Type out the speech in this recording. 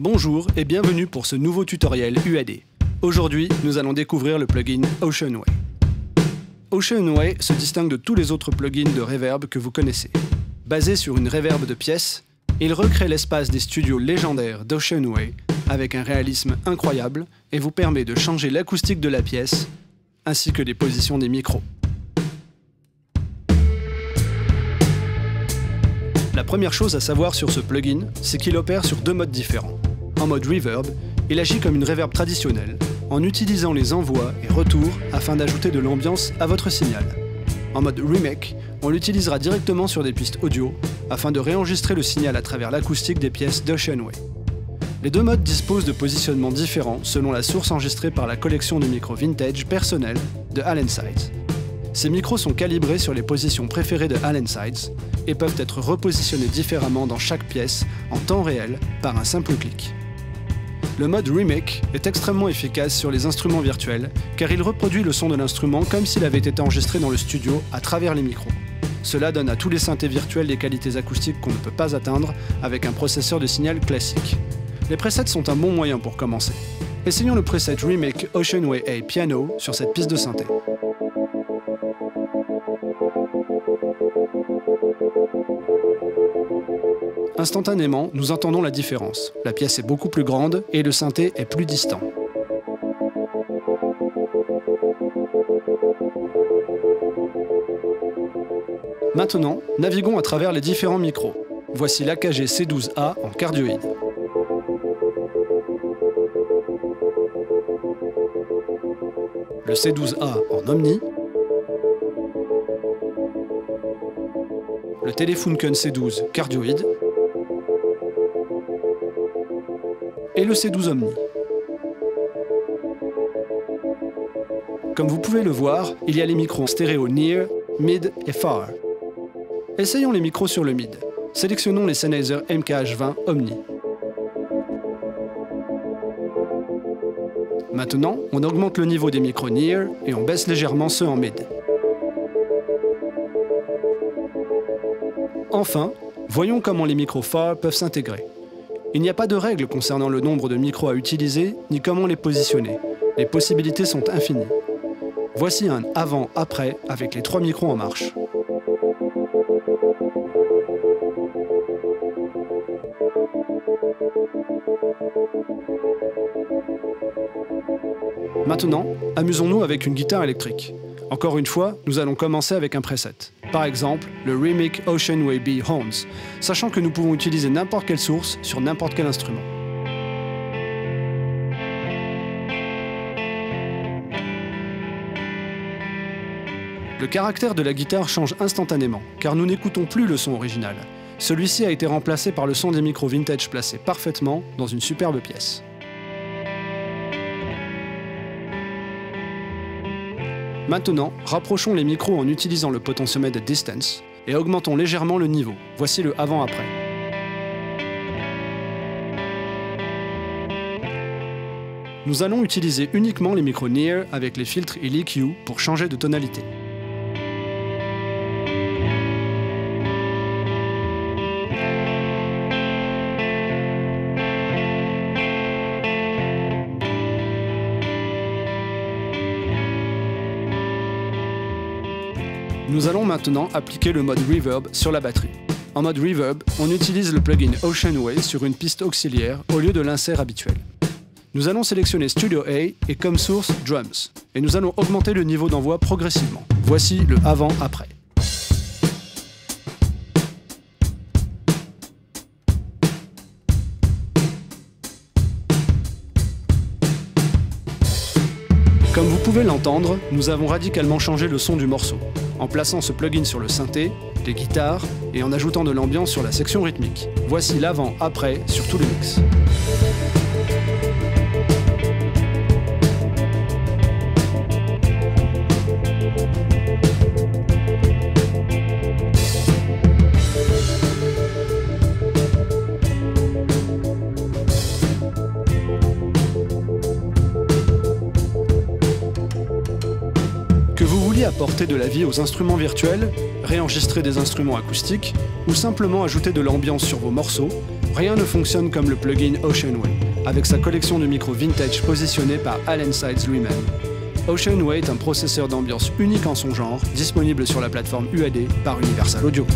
Bonjour et bienvenue pour ce nouveau tutoriel UAD. Aujourd'hui, nous allons découvrir le plugin Oceanway. Oceanway se distingue de tous les autres plugins de reverb que vous connaissez. Basé sur une reverb de pièces, il recrée l'espace des studios légendaires d'Oceanway avec un réalisme incroyable et vous permet de changer l'acoustique de la pièce ainsi que les positions des micros. La première chose à savoir sur ce plugin, c'est qu'il opère sur deux modes différents. En mode reverb, il agit comme une reverb traditionnelle, en utilisant les envois et retours afin d'ajouter de l'ambiance à votre signal. En mode remake, on l'utilisera directement sur des pistes audio, afin de réenregistrer le signal à travers l'acoustique des pièces d'Oceanway. Les deux modes disposent de positionnements différents selon la source enregistrée par la collection de micros vintage personnels de Allensides. Ces micros sont calibrés sur les positions préférées de Allensides et peuvent être repositionnés différemment dans chaque pièce en temps réel par un simple clic. Le mode Remake est extrêmement efficace sur les instruments virtuels car il reproduit le son de l'instrument comme s'il avait été enregistré dans le studio à travers les micros. Cela donne à tous les synthés virtuels des qualités acoustiques qu'on ne peut pas atteindre avec un processeur de signal classique. Les presets sont un bon moyen pour commencer. Essayons le preset Remake Oceanway A Piano sur cette piste de synthé. Instantanément, nous entendons la différence. La pièce est beaucoup plus grande et le synthé est plus distant. Maintenant, naviguons à travers les différents micros. Voici l'AKG C12A en cardioïde. Le C12A en omni. Le Telefunken C12 cardioïde. Et le C12 Omni. Comme vous pouvez le voir, il y a les micros stéréo Near, Mid et Far. Essayons les micros sur le Mid. Sélectionnons les Sennheiser MKH20 Omni. Maintenant, on augmente le niveau des micros Near et on baisse légèrement ceux en Mid. Enfin, voyons comment les micros Far peuvent s'intégrer. Il n'y a pas de règle concernant le nombre de micros à utiliser, ni comment les positionner. Les possibilités sont infinies. Voici un avant-après avec les 3 micros en marche. Maintenant, amusons-nous avec une guitare électrique. Encore une fois, nous allons commencer avec un preset. Par exemple, le Remake Oceanway B Horns, sachant que nous pouvons utiliser n'importe quelle source sur n'importe quel instrument. Le caractère de la guitare change instantanément, car nous n'écoutons plus le son original. Celui-ci a été remplacé par le son des micros vintage placés parfaitement dans une superbe pièce. Maintenant, rapprochons les micros en utilisant le potentiomètre Distance et augmentons légèrement le niveau. Voici le avant-après. Nous allons utiliser uniquement les micros Near avec les filtres et l'EQ pour changer de tonalité. Nous allons maintenant appliquer le mode Reverb sur la batterie. En mode Reverb, on utilise le plugin Oceanway sur une piste auxiliaire au lieu de l'insert habituel. Nous allons sélectionner Studio A et comme source Drums. Et nous allons augmenter le niveau d'envoi progressivement. Voici le avant-après. Comme vous pouvez l'entendre, nous avons radicalement changé le son du morceau, en plaçant ce plugin sur le synthé, les guitares et en ajoutant de l'ambiance sur la section rythmique. Voici l'avant-après sur tout le mix. Que vous vouliez apporter de la vie aux instruments virtuels, réenregistrer des instruments acoustiques ou simplement ajouter de l'ambiance sur vos morceaux, Rien ne fonctionne comme le plugin Oceanway, avec sa collection de micros vintage positionnés par Alan Sides lui-même. Oceanway est un processeur d'ambiance unique en son genre, disponible sur la plateforme UAD par Universal Audio.